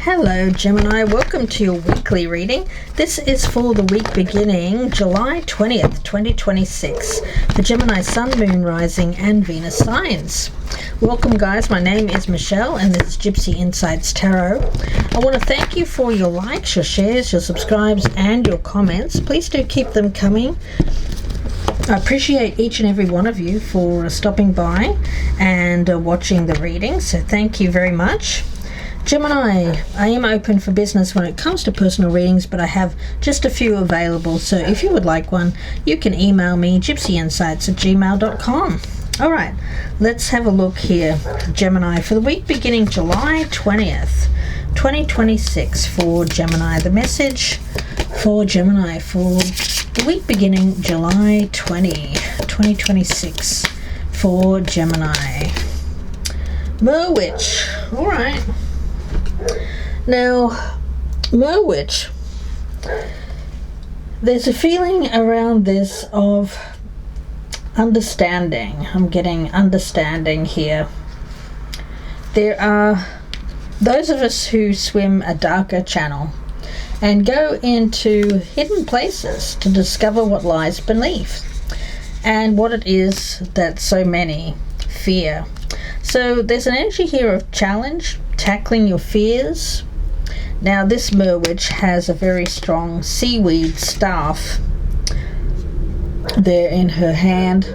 Hello Gemini, welcome to your weekly reading. This is for the week beginning July 20th, 2026 for Gemini Sun, Moon, Rising and Venus signs. Welcome guys, my name is Michelle and this is Gypsy Insights Tarot. I want to thank you for your likes, your shares, your subscribes and your comments. Please do keep them coming. I appreciate each and every one of you for stopping by and watching the reading, so thank you very much. Gemini, I am open for business when it comes to personal readings, but I have just a few available, so if you would like one, you can email me gypsyinsights@gmail.com. Alright, let's have a look here, Gemini, for the week beginning July 20th, 2026 for Gemini. The message for Gemini for the week beginning July 2026 for Gemini. Merwitch, alright. Now, Merwitch, there's a feeling around this of understanding. I'm getting understanding here. There are those of us who swim a darker channel and go into hidden places to discover what lies beneath and what it is that so many fear. So there's an energy here of challenge, tackling your fears. Now this Merwitch has a very strong seaweed staff there in her hand.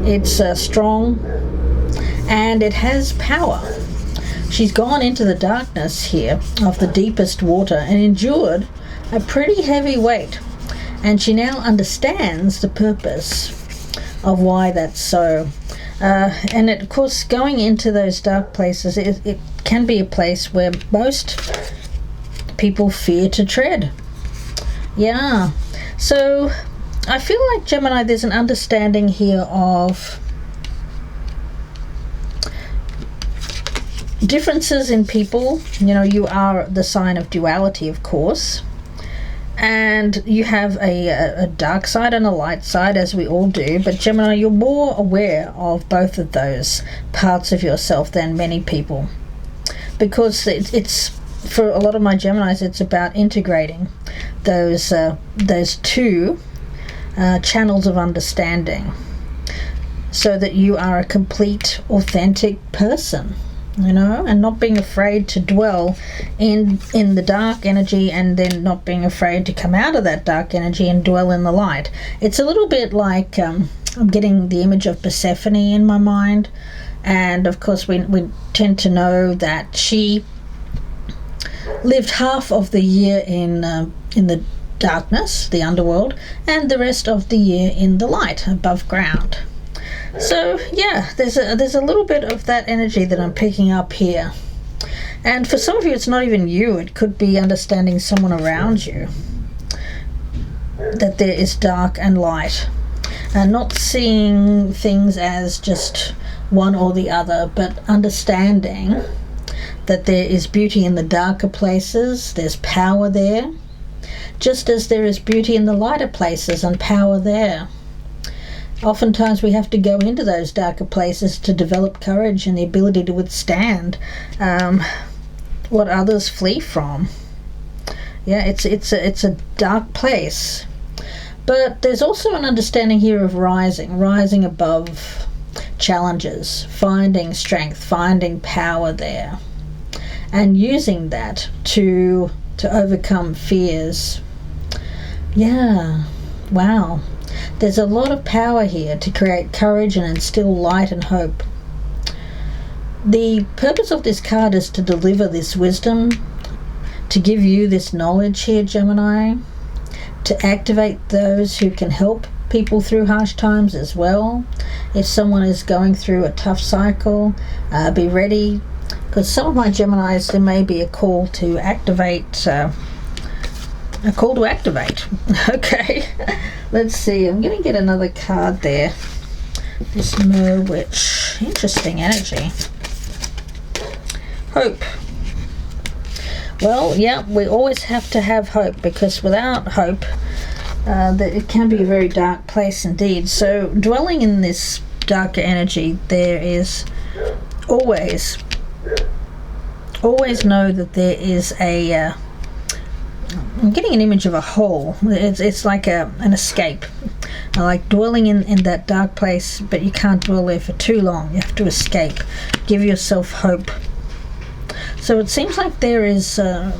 It's strong and it has power. She's gone into the darkness here of the deepest water and endured a pretty heavy weight, and she now understands the purpose of why that's so. And of course, going into those dark places, it can be a place where most people fear to tread. Yeah, so I feel like, Gemini, there's an understanding here of differences in people. You know, you are the sign of duality, of course, and you have a dark side and a light side, as we all do, but Gemini, you're more aware of both of those parts of yourself than many people, because it's for a lot of my Geminis, it's about integrating those two channels of understanding so that you are a complete, authentic person, you know, and not being afraid to dwell in the dark energy and then not being afraid to come out of that dark energy and dwell in the light. It's a little bit like I'm getting the image of Persephone in my mind, and of course we tend to know that she lived half of the year in the darkness, the underworld, and the rest of the year in the light above ground. So yeah, there's a little bit of that energy that I'm picking up here. And for some of you, it's not even you. It could be understanding someone around you, that there is dark and light, and not seeing things as just one or the other, but understanding that there is beauty in the darker places, there's power there, just as there is beauty in the lighter places and power there. Oftentimes we have to go into those darker places to develop courage and the ability to withstand what others flee from. Yeah, it's a dark place, but there's also an understanding here of rising above challenges, finding strength, finding power there, and using that to overcome fears. Yeah, wow. There's a lot of power here to create courage and instill light and hope. The purpose of this card is to deliver this wisdom, to give you this knowledge here, Gemini, to activate those who can help people through harsh times as well. If someone is going through a tough cycle, be ready, because some of my Geminis, there may be a call to activate. Okay, let's see. I'm going to get another card there. This Merwitch, interesting energy. Hope. Well, yeah, we always have to have hope, because without hope, it can be a very dark place indeed. So dwelling in this darker energy, there is always always know that there is a I'm getting an image of a hole. It's like an escape. I like dwelling in that dark place, but you can't dwell there for too long. You have to escape. Give yourself hope. So it seems like there is a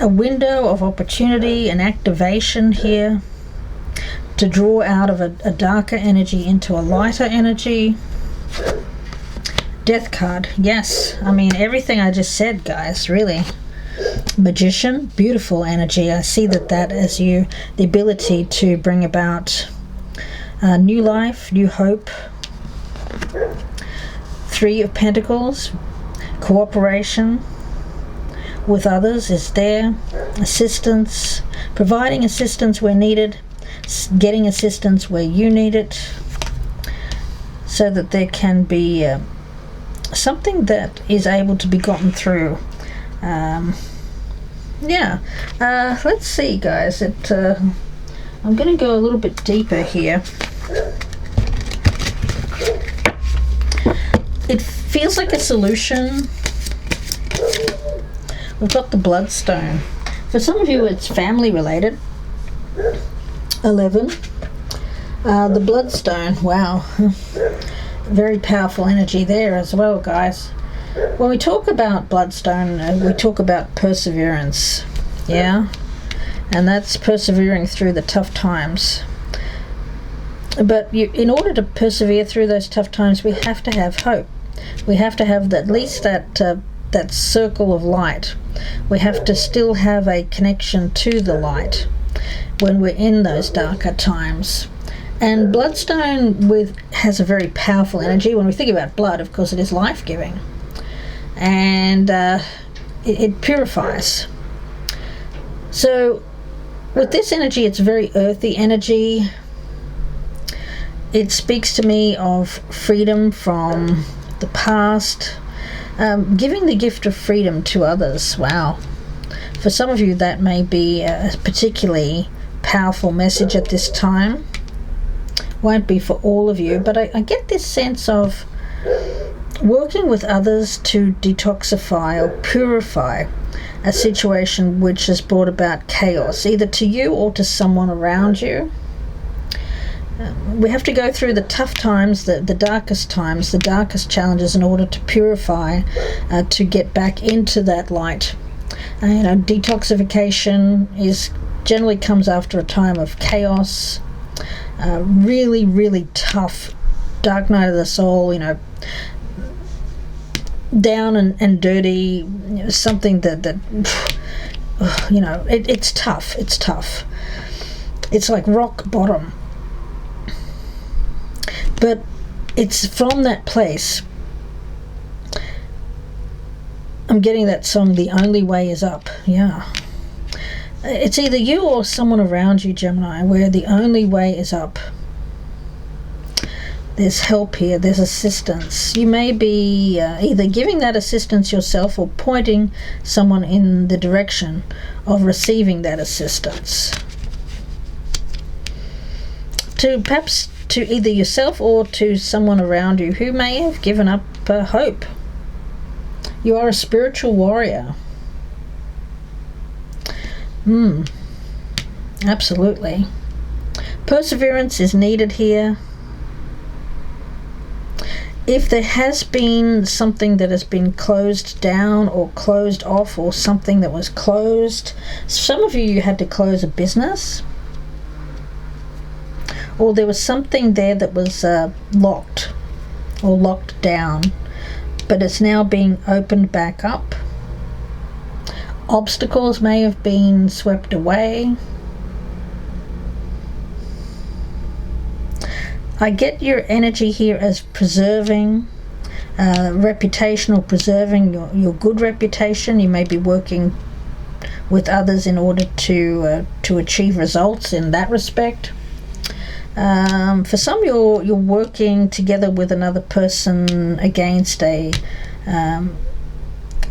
window of opportunity, an activation here to draw out of a darker energy into a lighter energy. Death card. Yes. I mean, everything I just said, guys, really. Magician, beautiful energy. I see that as the ability to bring about new life, new hope. Three of Pentacles, cooperation with others is there. Assistance, providing assistance where needed, getting assistance where you need it, so that there can be something that is able to be gotten through. Let's see, guys. I'm going to go a little bit deeper here. It feels like a solution. We've got the bloodstone. For some of you, it's family related. 11. The bloodstone. Wow. Very powerful energy there as well, guys. When we talk about bloodstone, we talk about perseverance, yeah? And that's persevering through the tough times. But in order to persevere through those tough times, we have to have hope. We have to have at least that circle of light. We have to still have a connection to the light when we're in those darker times. And bloodstone has a very powerful energy. When we think about blood, of course, it is life-giving. And it purifies. So with this energy, it's very earthy energy. It speaks to me of freedom from the past, giving the gift of freedom to others. Wow. For some of you, that may be a particularly powerful message at this time. Won't be for all of you, but I get this sense of working with others to detoxify or purify a situation which has brought about chaos, either to you or to someone around you. We have to go through the tough times, the darkest times, the darkest challenges in order to purify, to get back into that light. Detoxification generally comes after a time of chaos, really, really tough, dark night of the soul, down and dirty, something that it's tough. It's tough. It's like rock bottom. But it's from that place. I'm getting that song, The Only Way Is Up. Yeah. It's either you or someone around you, Gemini, where the only way is up. There's help here, there's assistance. You may be either giving that assistance yourself or pointing someone in the direction of receiving that assistance. Perhaps to either yourself or to someone around you who may have given up hope. You are a spiritual warrior. Absolutely. Perseverance is needed here. If there has been something that has been closed down or closed off, or something that was closed, some of you had to close a business, or there was something there that was locked or locked down, but it's now being opened back up. Obstacles may have been swept away. I get your energy here as preserving reputation, or preserving your good reputation. You may be working with others in order to achieve results in that respect. For some, you're working together with another person against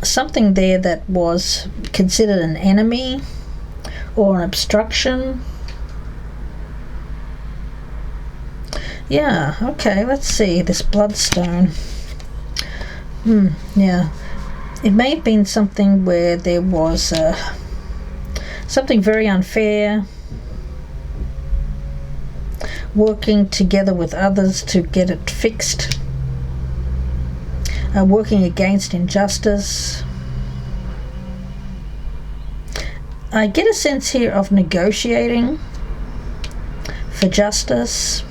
something there that was considered an enemy or an obstruction. Yeah, okay, let's see, this bloodstone. Yeah. It may have been something where there was something very unfair, working together with others to get it fixed, working against injustice. I get a sense here of negotiating for justice.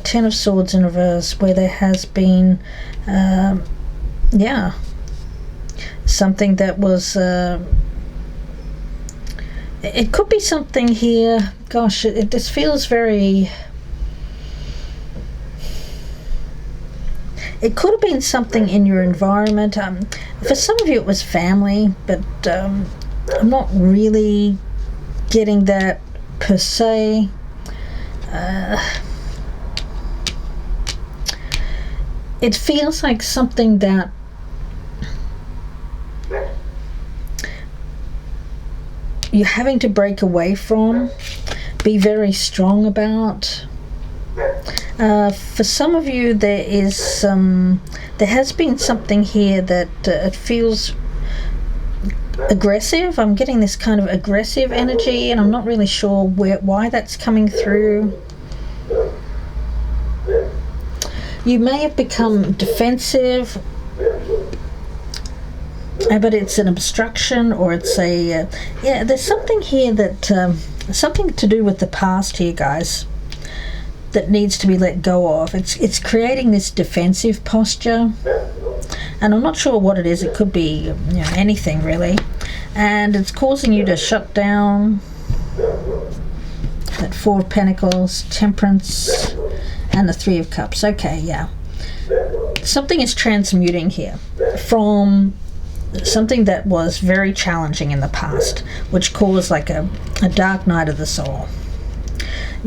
Ten of Swords in reverse, where there has been something that was it could be something here, gosh, this feels very, it could have been something in your environment. For some of you it was family, but I'm not really getting that per se. It feels like something that you're having to break away from, be very strong about. For some of you, there has been something here that it feels aggressive. I'm getting this kind of aggressive energy, and I'm not really sure why that's coming through. You may have become defensive, but it's an obstruction, or it's there's something here that something to do with the past here, guys, that needs to be let go of. It's creating this defensive posture, and I'm not sure what it is. It could be anything really, and it's causing you to shut down. That Four of Pentacles, Temperance, and the Three of Cups. Okay, yeah. Something is transmuting here from something that was very challenging in the past, which caused like a dark night of the soul.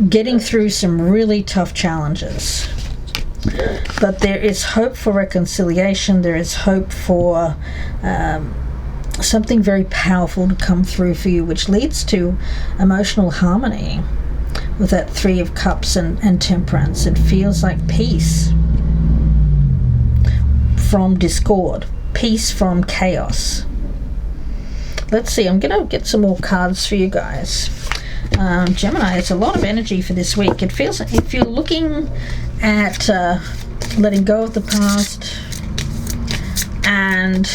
Getting through some really tough challenges. But there is hope for reconciliation. There is hope for something very powerful to come through for you, which leads to emotional harmony. With that Three of Cups and Temperance, it feels like peace from discord, peace from chaos. Let's see, I'm going to get some more cards for you guys. Gemini, it's a lot of energy for this week. It feels like if you're looking at letting go of the past and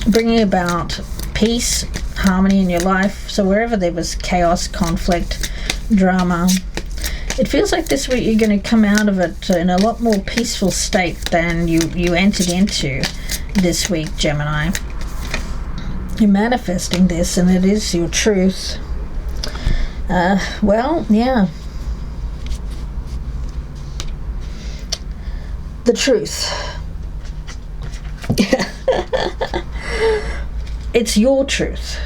bringing about peace, harmony in your life, so wherever there was chaos, conflict, drama, it feels like this week you're going to come out of it in a lot more peaceful state than you entered into this week, Gemini. You're manifesting this, and it is your truth. Well, yeah. The truth. It's your truth.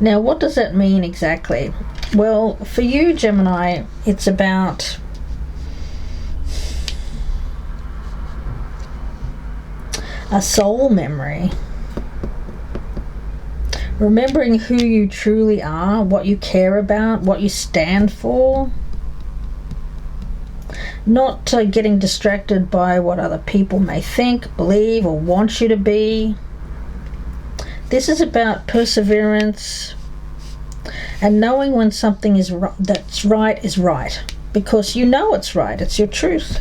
Now, what does that mean exactly? Well, for you, Gemini, it's about a soul memory. Remembering who you truly are, what you care about, what you stand for. Not getting distracted by what other people may think, believe, or want you to be. This is about perseverance and knowing when something is that's right is right, because you know it's right. It's your truth.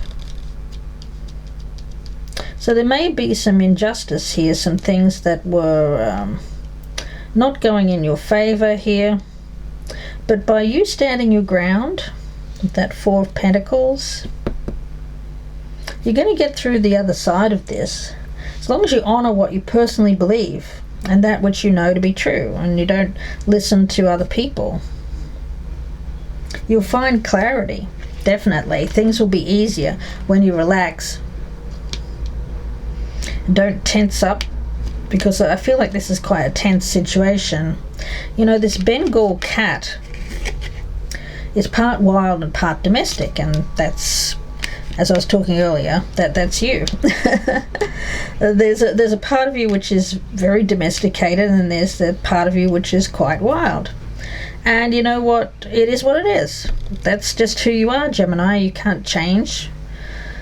So there may be some injustice here, some things that were not going in your favor here, but by you standing your ground with that Four of Pentacles, you're going to get through the other side of this, as long as you honor what you personally believe and that which you know to be true, and you don't listen to other people. You'll find clarity, definitely. Things will be easier when you relax. Don't tense up, because I feel like this is quite a tense situation. You know, this Bengal cat is part wild and part domestic, and that's, as I was talking earlier, that's you. There's a part of you which is very domesticated, and there's the part of you which is quite wild. And you know what? It is what it is. That's just who you are, Gemini. You can't change.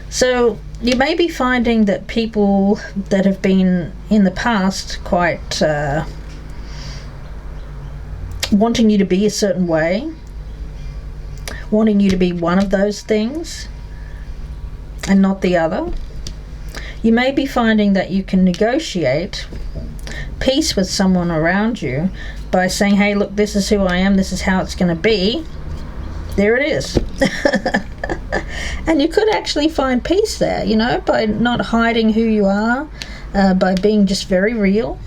So You may be finding that people that have been in the past quite wanting you to be a certain way, wanting you to be one of those things and not the other. You may be finding that you can negotiate peace with someone around you by saying, hey, look, this is who I am, this is how it's going to be. There it is. And you could actually find peace there, you know, by not hiding who you are, by being just very real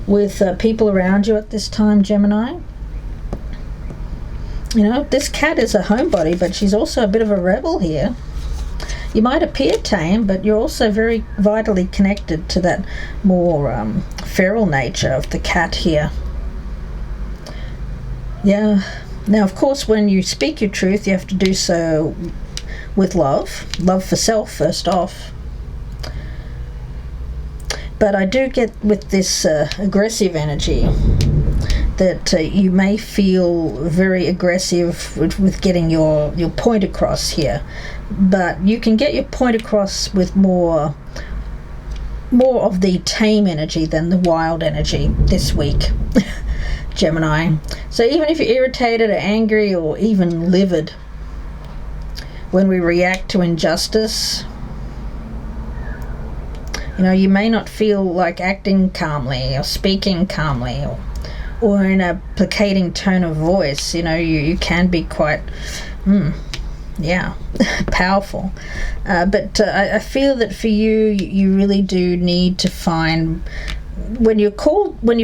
with people around you at this time, Gemini. You know, this cat is a homebody, but she's also a bit of a rebel here. You might appear tame, but you're also very vitally connected to that more feral nature of the cat here. Yeah. Now, of course, when you speak your truth, you have to do so with love for self first off. But I do get with this aggressive energy that you may feel very aggressive with getting your point across here. But you can get your point across with more of the tame energy than the wild energy this week, Gemini. So even if you're irritated or angry or even livid when we react to injustice, you know, you may not feel like acting calmly or speaking calmly or in a placating tone of voice. You know, you can be quite powerful, but I feel that for you really do need to find, when you're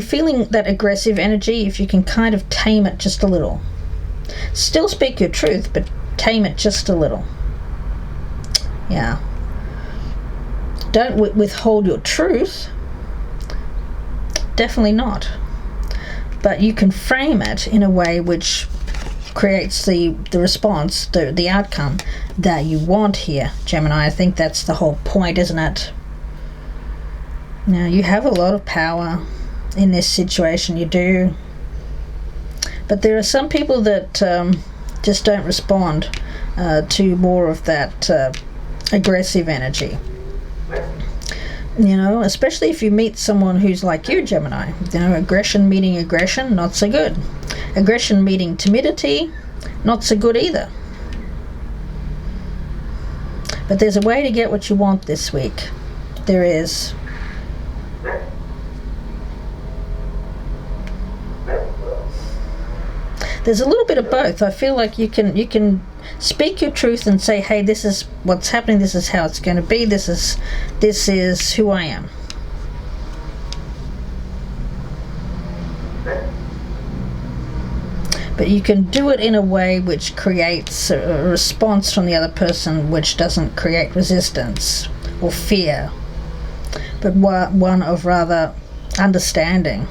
feeling that aggressive energy, if you can kind of tame it just a little. Still speak your truth, but tame it just a little. Yeah. Don't withhold your truth. Definitely not. But you can frame it in a way which creates the response, the outcome that you want here, Gemini. I think that's the whole point, isn't it? Now, you have a lot of power in this situation, you do. But there are some people that just don't respond to more of that aggressive energy. You know, especially if you meet someone who's like you, Gemini. You know, aggression meeting aggression, not so good. Aggression meeting timidity, not so good either. But there's a way to get what you want this week. There is. There's a little bit of both. I feel like you can speak your truth and say, hey, this is what's happening, this is how it's going to be, this is who I am. But you can do it in a way which creates a response from the other person which doesn't create resistance or fear, but one of rather understanding,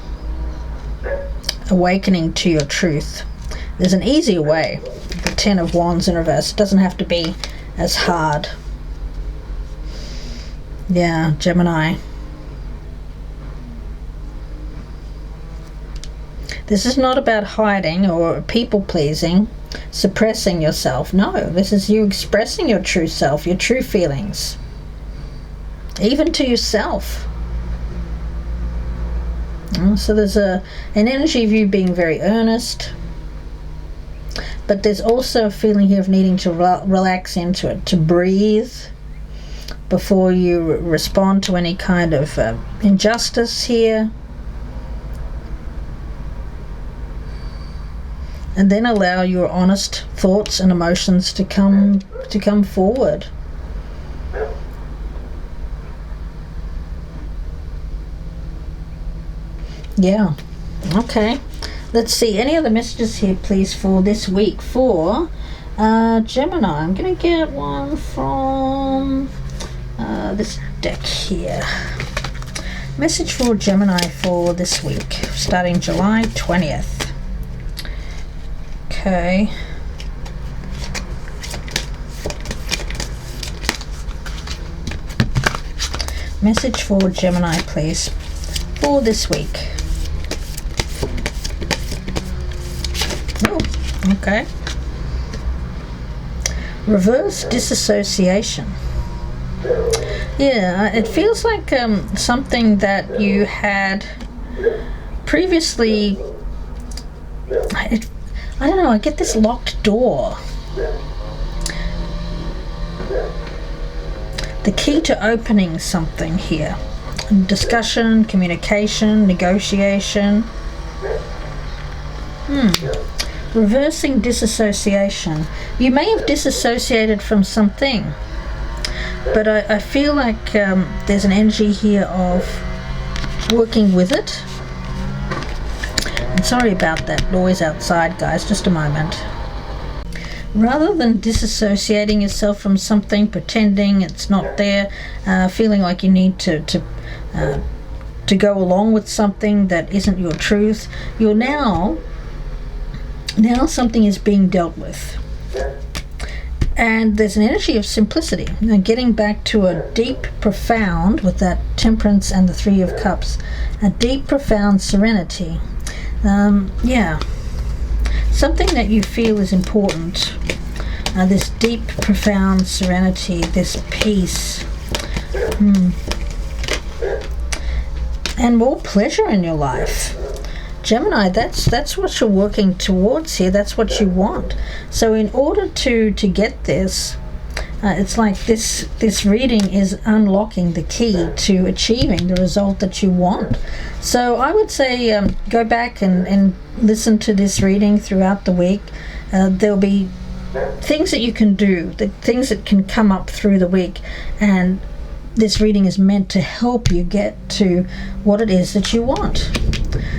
awakening to your truth. There's an easier way. The Ten of Wands in reverse. It doesn't have to be as hard. Yeah, Gemini. This is not about hiding or people-pleasing, suppressing yourself. No, this is you expressing your true self, your true feelings. Even to yourself. So there's an energy of you being very earnest, but there's also a feeling here of needing to relax into it, to breathe before you respond to any kind of injustice here. And then allow your honest thoughts and emotions to come forward. Yeah. Okay. Let's see. Any other messages here, please, for this week for Gemini? I'm going to get one from this deck here. Message for Gemini for this week, starting July 20th. Okay. Message for Gemini, please, for this week. Oh, okay. Reverse disassociation. Yeah, it feels like something that you had previously. I don't know, I get this locked door. The key to opening something here. Discussion, communication, negotiation. Reversing disassociation. You may have disassociated from something, but I feel like there's an energy here of working with it. I'm sorry about that noise outside, guys, just a moment. Rather than disassociating yourself from something, pretending it's not there, feeling like you need to go along with something that isn't your truth, you're now something is being dealt with. And there's an energy of simplicity. Getting back to a deep, profound, with that Temperance and the Three of Cups, a deep, profound serenity. Something that you feel is important. This deep, profound serenity, this peace. And more pleasure in your life. Gemini, that's what you're working towards here. That's what you want. So in order to get this, it's like this reading is unlocking the key to achieving the result that you want. So I would say go back and listen to this reading throughout the week. There'll be things that you can do, the things that can come up through the week, and this reading is meant to help you get to what it is that you want.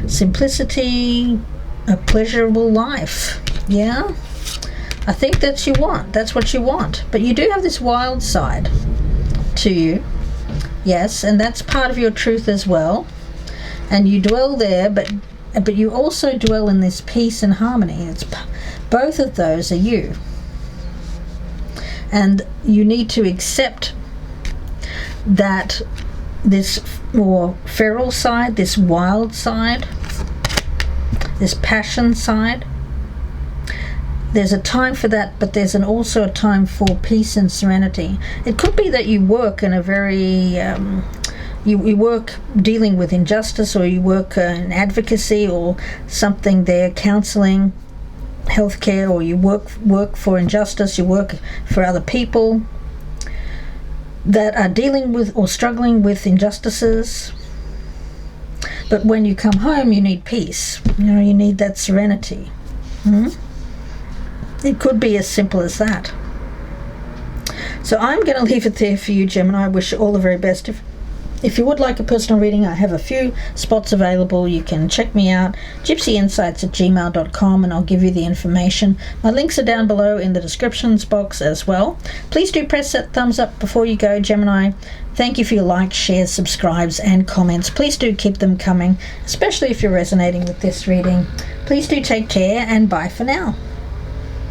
Simplicity, a pleasurable life. Yeah? I think that's what you want. But you do have this wild side to you. Yes, and that's part of your truth as well. And you dwell there, but you also dwell in this peace and harmony. Both of those are you. And you need to accept that this more feral side, this wild side, this passion side, there's a time for that, but there's also a time for peace and serenity. It could be that you work in a very you work dealing with injustice, or you work in advocacy or something there, counseling, healthcare, or you work for injustice, you work for other people that are dealing with or struggling with injustices. But when you come home, you need peace. You need that serenity. It could be as simple as that. So I'm going to leave it there for you, Gemini. I wish you all the very best. If you would like a personal reading, I have a few spots available. You can check me out, gypsyinsights@gmail.com, and I'll give you the information. My links are down below in the descriptions box as well. Please do press that thumbs up before you go, Gemini. Thank you for your likes, shares, subscribes, and comments. Please do keep them coming, especially if you're resonating with this reading. Please do take care, and bye for now.